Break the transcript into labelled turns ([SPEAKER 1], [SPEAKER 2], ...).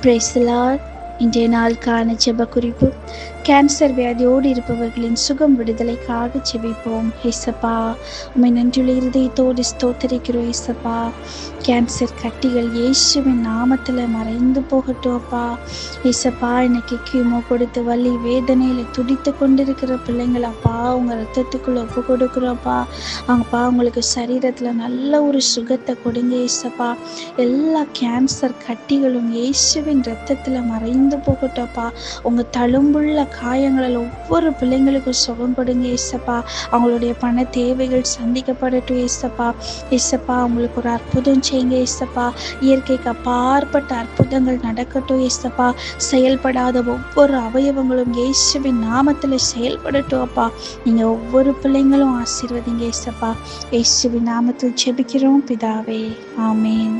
[SPEAKER 1] Praise the Lord. இன்றைய நாளுக்கான ஜெப குறிப்பு, கேன்சர் வியாதியோடு இருப்பவர்களின் சுகம் விடுதலைக்காக ஜெபிப்போம். ஏசப்பா, உம்மை நன்றியுள்ள இருதயத்தோடு ஸ்தோத்தரிக்கிறோம். ஏசப்பா, கேன்சர் கட்டிகள் இயேசுவின் நாமத்தில் மறைந்து போகட்டும். அப்பா ஏசப்பா, இன்னைக்கு கீமோ கொடுத்து வலி வேதனையில் துடித்து கொண்டிருக்கிற பிள்ளைங்கள் அப்பா உங்கள் ரத்தத்துக்குள்ள ஒப்பு கொடுக்குறோப்பா. அவங்கப்பா உங்களுக்கு சரீரத்தில் நல்ல ஒரு சுகத்தை கொடுங்க. ஏசப்பா, எல்லா கேன்சர் கட்டிகளும் இயேசுவின் ரத்தத்தில் மறைந்து போகட்டப்பா. உங்கள் தழும்புள்ள காயங்களில் ஒவ்வொரு பிள்ளைங்களுக்கும் சுகம் கொடுங்க. ஏசப்பா, அவங்களுடைய பண தேவைகள் சந்திக்கப்படட்டும். ஏசப்பா, ஏசப்பா அவங்களுக்கு ஒரு அற்புதம் செய்யுங்க. ஏசப்பா, இயற்கைக்கு அப்பாற்பட்ட அற்புதங்கள் நடக்கட்டும். ஏசப்பா, செயல்படாத ஒவ்வொரு அவயவங்களும் இயேசுவின் நாமத்தில் செயல்படட்டும். அப்பா, நீங்கள் ஒவ்வொரு பிள்ளைங்களும் ஆசீர்வதிங்க. ஏசப்பா, இயேசுவின் நாமத்தில் ஜெபிக்கிறோம் பிதாவே, ஆமேன்.